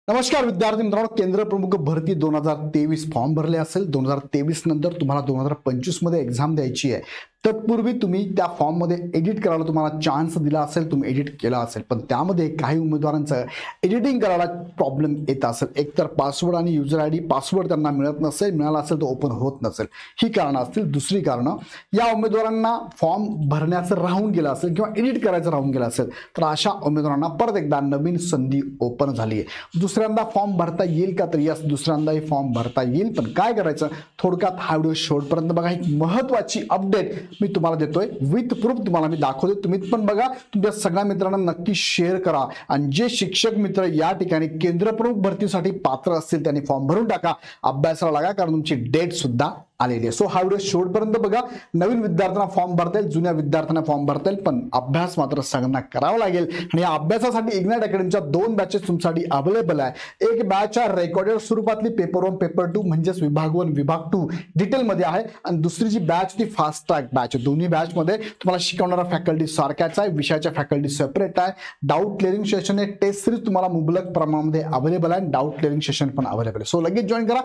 नमस्कार विद्यार्थी मित्रांनो, केंद्र प्रमुख भरती 2023 फॉर्म भरले असेल. 2023 नंतर तुम्हाला 2025 मध्ये एक्झाम द्यायची आहे. तत्पूर्वी तुम्ही त्या फॉर्म मध्ये एडिट करायला तुम्हाला चान्स दिला असेल, तुम्ही एडिट केला असेल, पण त्यामध्ये काही उमेदवारांचं एडिटिंग करायला प्रॉब्लेम येत असेल. एकतर पासवर्ड आणि युजर आयडी पासवर्ड त्यांना मिळत नसेल, मिळाला असेल तो ओपन होत नसेल, ही कारणं असतील. दुसरी कारणं, या उमेदवारांना फॉर्म भरण्याचं राहून गेलं असेल किंवा एडिट करायचं राहून गेलं असेल, तर अशा उमेदवारांना परत एकदा नवीन संधी ओपन झाली आहे. दुसऱ्यांदा फॉर्म भरता येईल का? तर यस, दुसऱ्यांदाही फॉर्म भरता येईल. पण काय करायचं, थोडक्यात हा व्हिडिओ शेवटपर्यंत बघा. एक महत्त्वाची अपडेट मी तुम्हाला देतोय, विथ प्रूफ तुम्हाला मी दाखवतो. तुम्ही पण बघा, तुमच्या सगळ्या मित्रांना नक्की शेअर करा. आणि जे शिक्षक मित्र या ठिकाणी केंद्र प्रमुख भरतीसाठी पात्र असतील त्यांनी फॉर्म भरून टाका, अभ्यासाला लागा, कारण तुमची डेट सुद्धा आलेली आहे. सो हा व्हिडिओ शेवटपर्यंत बघा. नवीन विद्यार्थ्यांना फॉर्म भरता येईल, जुन्या विद्यार्थ्यांना फॉर्म भरता येईल, पण अभ्यास मात्र सगळ्यांना करावा लागेल. आणि या अभ्यासासाठी इग्नाइट अकॅडमीच्या 2 बॅचेस तुमच्यासाठी अवेलेबल आहे. एक बॅच आहे रेकॉर्डेड स्वरूपातली पेपर 1 पेपर 2 म्हणजेच विभाग 1 विभाग 2 डिटेलमध्ये आहे, आणि दुसरी जी बॅच ती फास्ट ट्रॅक बॅच. दोन्ही बॅचमध्ये तुम्हाला शिकवणारा फॅकल्टी सारखाच आहे, विषयाच्या फॅकल्टी सेपरेट आहे. डाऊट क्लिअरिंग सेशन आहे, टेस्ट सिरीज तुम्हाला मुबलक प्रमाणामध्ये अवेलेबल आहे, डाऊट क्लिअरिंग सेशन पण अवेलेबल आहे. सो लगेच जॉईन करा.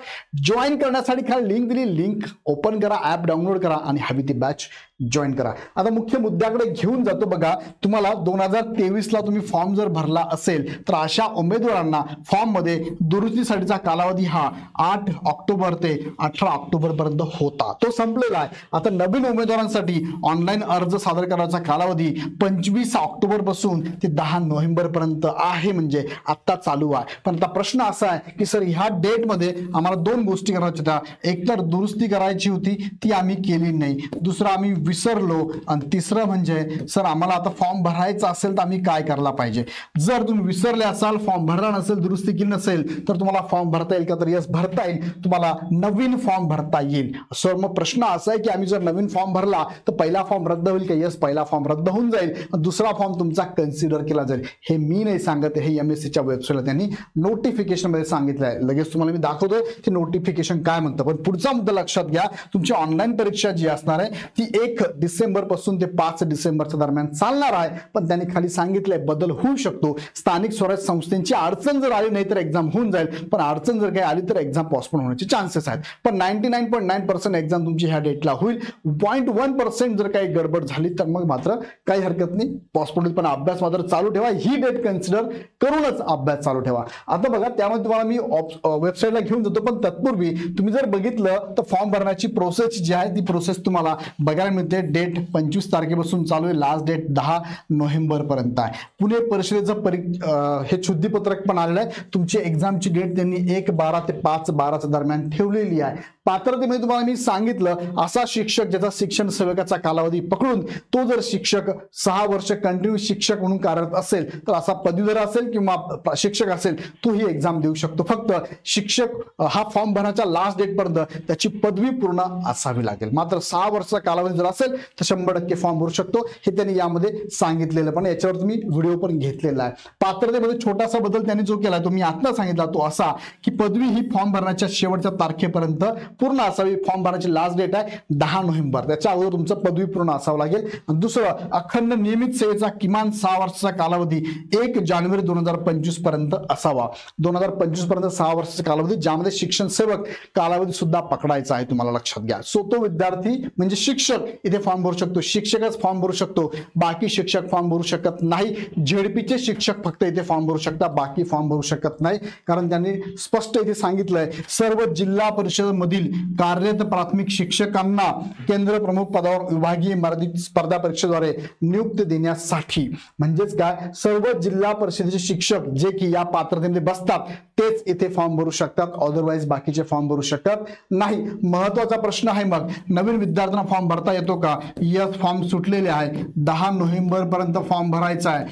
जॉईन करण्यासाठी खाली लिंक दिली, लिंक ओपन करा, ऍप डाउनलोड करा आणि हवी ती बॅच जॉईन करा. आता मुख्य मुद्द्याकडे घेऊन जातो. बघा, तुम्हाला 2023 ला तुम्ही फॉर्म जर भरला असेल तर अशा उमेदवारांना फॉर्म मध्ये दुरुस्तीसाठीचा कालावधी हा 8 ऑक्टोबर ते 18 ऑक्टोबर पर्यंत होता, तो संपलेला आहे. आता नवीन उमेदवारांसाठी ऑनलाईन अर्ज सादर करायचा कालावधी 25 ऑक्टोबर पासून ते 10 नोव्हेंबर पर्यंत आहे, म्हणजे आता चालू आहे. पण आता प्रश्न असा आहे की सर, ह्या डेट मध्ये आम्हाला 2 गोष्टी करायच्या होत्या. एक तर दुरुस्ती करायची होती, ती आम्ही केली नाही. दुसरं, आम्ही विसरलो. आणि तिसरं म्हणजे सर, आम्हाला आता फॉर्म भरायचा असेल तर आम्ही काय करायला पाहिजे. जर तुम्ही विसरले असाल, फॉर्म भरला नसेल, दुरुस्ती केली नसेल, तर तुम्हाला फॉर्म भरता येईल का? तर यस, भरता येईल. तुम्हाला नवीन फॉर्म भरता येईल. सर, मग प्रश्न असा आहे की आम्ही जर नवीन फॉर्म भरला तर पहिला फॉर्म रद्द होईल का? यस, पहिला फॉर्म रद्द होऊन जाईल, दुसरा फॉर्म तुमचा कन्सिडर केला जाईल. हे मी नाही सांगत, हे MSCच्या वेबसाईटला त्यांनी नोटिफिकेशन मध्ये सांगितलं आहे. लगेच तुम्हाला मी दाखवतोय ते नोटिफिकेशन काय म्हणतं. पण पुढचा मुद्दा लक्षात घ्या, तुमची ऑनलाईन परीक्षा जी असणार आहे ती 1 डिसेंबर पासून ते 5 डिसेंबरच्या दरम्यान चालणार आहे. पण त्यांनी खाली सांगितलंय बदल होऊ शकतो. स्थानिक स्वराज्य संस्थेची अडचण जर आली नाही तर एक्झाम होऊन जाईल, पण अडचण जर काही आली तर एक्झाम पोस्टपोन होण्याचे चान्सेस आहेत. पण 99.9% एक्झाम तुमची ह्या डेटला होईल. 0.1% जर काही गडबड झाली तर मग मात्र काही हरकत नाही, पोस्टपोन होईल. पण अभ्यास मात्र चालू ठेवा, ही डेट कन्सिडर करूनच अभ्यास चालू ठेवा. आता बघा, त्यामध्ये तुम्हाला मी वेबसाईटला घेऊन जातो, पण तत्पूर्वी तुम्ही जर बघितलं तर फॉर्म भरण्याची प्रोसेस जी आहे ती प्रोसेस तुम्हाला बघायला मिळते. डेट 25 तारखेपासून चालू आहे, लास्ट डेट 10 नोव्हेंबर पर्यंत आहे. पुणे परिषदेचं हे शुद्धीपत्रक पण आलेलं आहे. तुमची एक्झामची डेट त्यांनी 1/12 ते 5/12 दरम्यान ठेवलेली आहे. पात्रतेमध्ये तुम्हाला मी सांगितलं, असा शिक्षक ज्याचा शिक्षण सेवकाचा कालावधी पकडून तो जर शिक्षक 6 वर्ष कंटिन्यू शिक्षक म्हणून कार्यरत असेल, तर असा पदवीधर असेल किंवा शिक्षक असेल, तो ही एक्झाम देऊ शकतो. फक्त शिक्षक हा फॉर्म भरण्याच्या लास्ट डेट पर्यंत त्याची पदवी पूर्ण असावी लागेल. मात्र 6 वर्षाचा कालावधी जर असेल तर 100% फॉर्म भरू शकतो, हे त्यांनी यामध्ये सांगितलेलं. पण याच्यावर तुम्ही व्हिडिओ पण घेतलेला आहे. पात्रतेमध्ये छोटासा बदल त्यांनी जो केला तो मी आता सांगितला, तो असा की पदवी ही फॉर्म भरण्याच्या शेवटच्या तारखेपर्यंत पूर्ण असावी. फॉर्म भरण्याची लास्ट डेट आहे 10 नोव्हेंबर, त्याच्या अगोदर तुमचं पदवी पूर्ण असावं लागेल. आणि दुसरं, अखंड नियमित सेवेचा किमान 6 वर्षाचा कालावधी 1 जानेवारी 2025 पर्यंत असावा. 2025 पर्यंत 6 वर्षाचा कालावधी, ज्यामध्ये शिक्षण सेवक कालावधी सुद्धा पकडायचा आहे, तुम्हाला लक्षात घ्या. सो तो विद्यार्थी म्हणजे शिक्षक इथे फॉर्म भरू शकतो, शिक्षकच फॉर्म भरू शकतो, बाकी शिक्षक फॉर्म भरू शकत नाही. झेडपीचे शिक्षक फक्त इथे फॉर्म भरू शकतात, बाकी फॉर्म भरू शकत नाही. कारण त्यांनी स्पष्ट इथे सांगितलंय, सर्व जिल्हा परिषद मधील कार्यरत प्राथमिक शिक्षकांना केंद्र प्रमुख पदावर विभागीय मर्यादित स्पर्धा परीक्षेद्वारे नियुक्ती देण्यासाठी. म्हणजेच काय, सर्व जिल्हा परिषदेचे शिक्षक जे की या पात्रतेमध्ये बसतात तेच इथे फॉर्म भरू शकतात, अदरवाईज बाकीचे फॉर्म भरू शकत नाही. महत्वाचा प्रश्न आहे, मग नवीन विद्यार्थ्यांना फॉर्म भरता येतो का? यस, फॉर्म सुटलेले आहे. 10 नोव्हेंबर पर्यंत फॉर्म भरायचा आहे.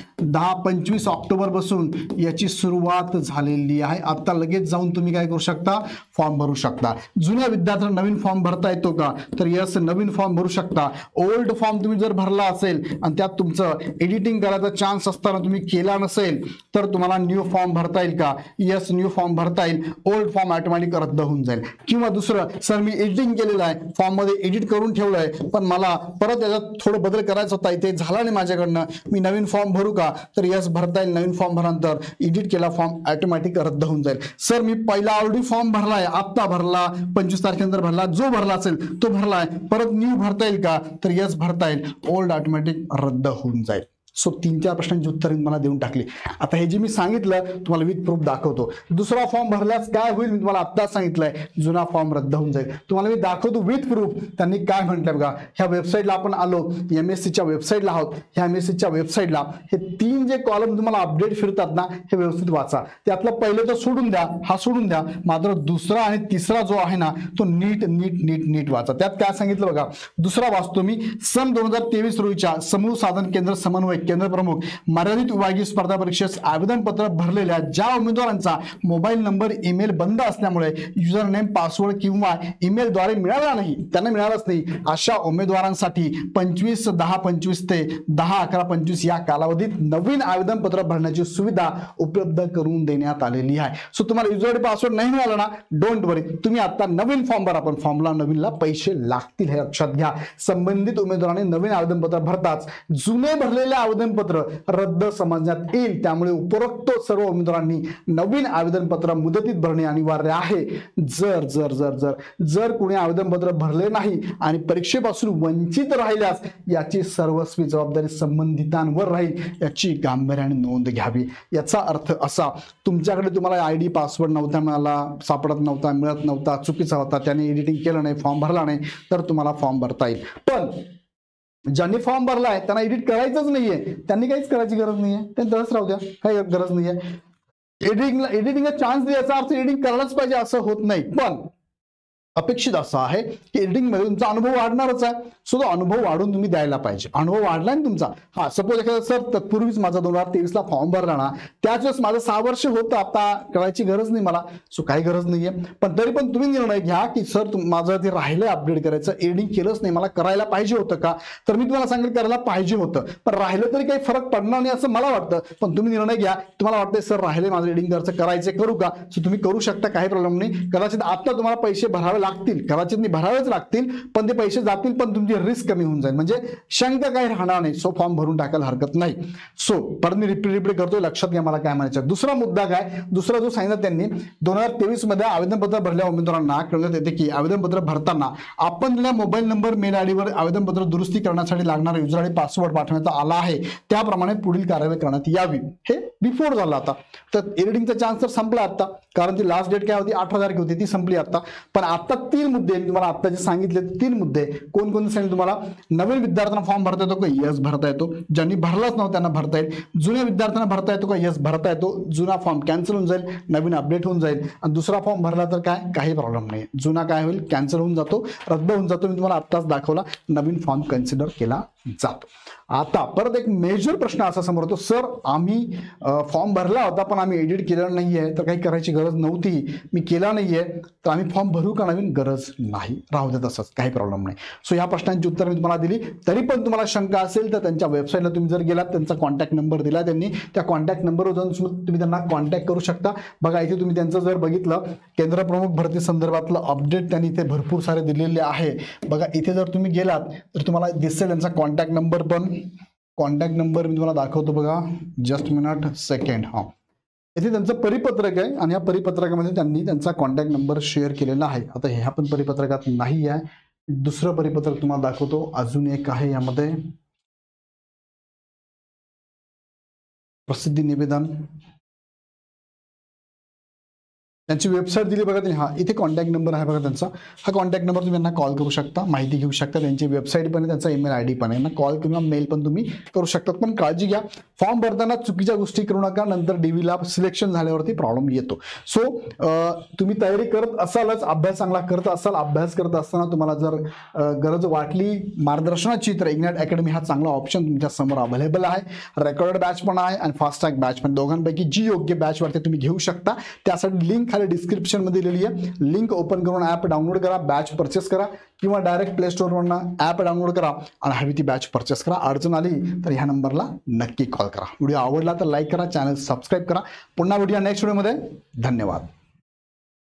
25 ऑक्टोबर पासून याची सुरुवात झालेली आहे. आता लगेच जाऊन तुम्ही काय करू शकता, फॉर्म भरू शकता. जुन्या विद्यार्थ्यांना नवीन फॉर्म भरता येतो का? तर यस, नवीन फॉर्म भरू शकता. ओल्ड फॉर्म तुम्ही जर भरला असेल आणि त्यात तुमचं एडिटिंग करायचा चान्स असताना तुम्ही केला नसेल तर तुम्हाला न्यू फॉर्म भरता येईल का? यस, न्यू फॉर्म भरता येईल, ओल्ड फॉर्म ऑटोमॅटिक रद्द होऊन जाईल. किंवा दुसरं, सर मी एडिटिंग केलेलं आहे, फॉर्म मध्ये एडिट करून ठेवलंय, पण मला परत याच्यात थोडं बदल करायचा होता, इथे झाला नाही माझ्याकडनं, मी नवीन फॉर्म भरू का? तर यस भरता येईल. नवीन फॉर्म भरल्यानंतर एडिट केला फॉर्म ऑटोमॅटिक रद्द होऊन जाईल. सर मी पहिला ऑलरेडी फॉर्म भरलाय, आत्ता भरला, 25 तारखेनंतर भरला, जो भरला असेल तो भरलाय, परत न्यू भरता येईल का? तर यस भरता येईल, ओल्ड ऑटोमॅटिक रद्द होऊन जाईल. सो 3-4 प्रश्नांची उत्तर मला देऊन टाकली. आता हे जे मी सांगितलं तुम्हाला विथ प्रूफ दाखवतो. दुसरा फॉर्म भरल्यास काय होईल मी तुम्हाला आत्ताच सांगितलंय, जुना फॉर्म रद्द होऊन जाईल. तुम्हाला मी दाखवतो विथ प्रूफ. त्यांनी काय म्हटलंय बघा, ह्या वेबसाईटला आपण आलो, MSCच्या वेबसाईटला आहोत. ह्या MSCच्या वेबसाईटला हे 3 जे कॉलम तुम्हाला अपडेट फिरतात ना, हे व्यवस्थित वाचा. त्यातलं पहिलं तर सोडून द्या, हा सोडून द्या, मात्र दुसरा आणि तिसरा जो आहे ना तो नीट नीट नीट नीट वाचा. त्यात काय सांगितलं बघा, दुसरा वाचतो मी. सन 2023 रोजीच्या समूह साधन केंद्र समन्वय केंद्र प्रमुख मर्यादित विभागीय स्पर्धा परीक्षेस आवेदनपत्र भरलेल्या ज्या उमेदवारांचा मोबाईल नंबर, ईमेल बंद असल्यामुळे युजर नेम, पासवर्ड किंवा ईमेलद्वारे मिळाला नाही, त्यांना मिळालंच नाही, अशा उमेदवारांसाठी 25/10/25 ते 10/11/25 या कालावधीत नवीन आवेदनपत्र भरण्याची सुविधा उपलब्ध करून देण्यात आलेली आहे. सो तुम्हाला युजर पासवर्ड नाही मिळाला ना, डोंट वरी, तुम्ही आता नवीन फॉर्म भरा, पण फॉर्मला नवीनला पैसे लागतील हे लक्षात घ्या. संबंधित उमेदवाराने नवीन आवेदनपत्र भरताच जुने भरलेले आवेदनपत्र रद्द समजण्यात येईल. त्यामुळे उपरोक्त सर्व उमेदवारांनी नवीन आवेदनपत्र मुदतीत भरणे अनिवार्य आहे. जर जर जर जर जर कोणी आवेदनपत्र भरले नाही आणि परीक्षेपासून वंचित राहिल्यास याची सर्वस्वी जबाबदारी संबंधितांवर राहील, याची गांभीर्याने नोंद घ्यावी. याचा अर्थ असा, तुमच्याकडे तुम्हाला ID पासवर्ड नव्हता मिळाला, सापडत नव्हता, मिळत नव्हता, चुकीचा होता, त्याने एडिटिंग केलं नाही, फॉर्म भरला नाही, तर तुम्हाला फॉर्म भरता येईल. पण ज्यांनी फॉर्म भरलाय त्यांना एडिट करायचंच नाहीये, त्यांनी काहीच करायची गरज नाहीये, त्यांनी तसंच राहू द्या, काही गरज नाहीये. एडिटिंगला चान्स द्यायचा अर्थ एडिटिंग करायलाच पाहिजे असं होत नाही. पण अपेक्षित असं आहे की एडिटिंग मध्ये तुमचा अनुभव वाढणारच आहे. सो तो अनुभव वाढून तुम्ही द्यायला पाहिजे. अनुभव वाढलाय ना तुमचा. हा सपोज एखादा सर तत्पूर्वीच माझा 2023 ला फॉर्म भरला ना, त्याच वेळेस माझं 6 वर्ष होतं, आता करायची गरज नाही मला, सो काही गरज नाहीये. पण तरी पण तुम्ही निर्णय घ्या की सर माझं ते राहिलंय अपडेट करायचं, एडिटिंग केलंच नाही, मला करायला पाहिजे होतं का? तर मी तुम्हाला सांगेल करायला पाहिजे होतं, पण राहिलं तरी काही फरक पडणार नाही असं मला वाटतं. पण तुम्ही निर्णय घ्या, तुम्हाला वाटतंय सर राहिले माझं एडिटिंग करायचं करू का? सो तुम्ही करू शकता, काही प्रॉब्लेम नाही. कदाचित आता तुम्हाला पैसे भरावे लागतील, कदाचित नाही भरावेच लागतील, पण ते पैसे जातील, पण तुमची रिस्क कमी होऊन जाईल, म्हणजे शंका काही राहणार नाही. सो फॉर्म भरून टाकायला हरकत नाही. सो परत मी रिपीट करतोय, लक्षात घ्या मला काय म्हणायचं. दुसरा मुद्दा काय, दुसरा जो सांगितलं त्यांनी, 2023 मध्ये आवेदनपत्र भरलेल्या उमेदवारांना कळवण्यात येते की आवेदनपत्र भरताना आपण दिलेल्या मोबाईल नंबर, मेल ID वर आवेदनपत्र दुरुस्ती करण्यासाठी लागणारा युजर ID पासवर्ड पाठवण्यात आला आहे, त्याप्रमाणे पुढील कारवाई करण्यात यावी. हे बिफोर झालं. आता तर एडिटिंगचा चान्स तर संपला आता, कारण ती लास्ट डेट काय होती 8 तारखे होती, ती संपली आता. पण आता 3 मुद्दे तुम्हाला आता जे सांगितले 3 मुद्दे कोणकोणते सांगितले तुम्हाला. नवीन विद्यार्थ्यांना फॉर्म भरता येतो का? यस भरता येतो. ज्यांनी भरलाच नव्हता त्यांना भरता येईल. जुन्या विद्यार्थ्यांना भरता येतो का? यस भरता येतो. जुना फॉर्म कॅन्सल होऊन जाईल, नवीन अपडेट होऊन जाईल. आणि दुसरा फॉर्म भरला तर काय, काही प्रॉब्लेम नाही. जुना काय होईल, कॅन्सल होऊन जातो, रद्द होऊन जातो. मी तुम्हाला आत्ताच दाखवला, नवीन फॉर्म कन्सिडर केला जातो. आता परत एक मेजर प्रश्न असा समोर येतो, सर आम्ही फॉर्म भरला होता पण आम्ही एडिट केलं नाहीये, तर काही करायची गरज नव्हती, मी केला नाहीये, तर आम्ही फॉर्म भरू का? नवीन गरज नाही, राहू दे तसंच, काही प्रॉब्लेम नाही. सो या प्रश्नांची उत्तर मी तुम्हाला दिली. तरी पण तुम्हाला शंका असेल तर त्यांच्या वेबसाईटला तुम्ही जर गेलात, त्यांचा कॉन्टॅक्ट नंबर दिला त्यांनी, त्या कॉन्टॅक्ट नंबरवर जाऊन तुम्ही त्यांना कॉन्टॅक्ट करू शकता. बघा इथे तुम्ही त्यांचं जर बघितलं, केंद्र प्रमुख भरती संदर्भातलं अपडेट त्यांनी इथे भरपूर सारे दिलेले आहे. बघा इथे जर तुम्ही गेलात तर तुम्हाला दिसेल त्यांचा कॉन्टॅक्ट नंबर, पण कॉन्टॅक्ट नंबर मी तुम्हाला दाखवतो बघा, जस्ट मिनिट सेकंड. हा इथे त्यांचं परिपत्रक आहे आणि या परिपत्रकामध्ये त्यांनी त्यांचा कॉन्टॅक्ट नंबर शेअर केलेला आहे. आता ह्या पण परिपत्रकात नाही आहे, दुसरं परिपत्रक तुम्हाला दाखवतो. अजून एक आहे यामध्ये, प्रसिद्धी निवेदन, त्यांची वेबसाईट दिली बघा त्यांनी. हा इथे कॉन्टॅक्ट नंबर आहे बघा त्यांचा. हा कॉन्टॅक्ट नंबर तुम्ही यांना कॉल करू शकता, माहिती घेऊ शकता. त्यांची वेबसाईट पण आहे, त्यांचा ईमेल ID पण आहे. यांना कॉल किंवा मेल पण तुम्ही करू शकता. पण काळजी घ्या, फॉर्म भरताना चुकीच्या गोष्टी करू नका, नंतर DVला सिलेक्शन झाल्यावरती प्रॉब्लेम येतो. सो तुम्ही तयारी करत असालच, अभ्यास चांगला करत असाल, अभ्यास करत असताना तुम्हाला जर गरज वाटली मार्गदर्शनाची, तर इग्नाइट अकॅडमी हा चांगला ऑप्शन तुमच्या समोर अवेलेबल आहे. रेकॉर्डेड बॅच पण आहे आणि फास्ट ट्रॅक बॅच पण, दोघांपैकी जी योग्य बॅच वाटते तुम्ही घेऊ शकता. त्यासाठी लिंक खाली डिस्क्रिप्शनमध्ये दिलेली आहे. लिंक ओपन करून ॲप डाउनलोड करा, बॅच परचेस करा किंवा डायरेक्ट प्ले स्टोअरवरनं ॲप डाउनलोड करा आणि हवी ती बॅच परचेस करा. अडचण आली तर ह्या नंबरला नक्की कॉल करा. व्हिडिओ आवडला तर लाईक करा, चॅनल सबस्क्राईब करा. पुन्हा भेटूया नेक्स्ट व्हिडिओमध्ये. धन्यवाद.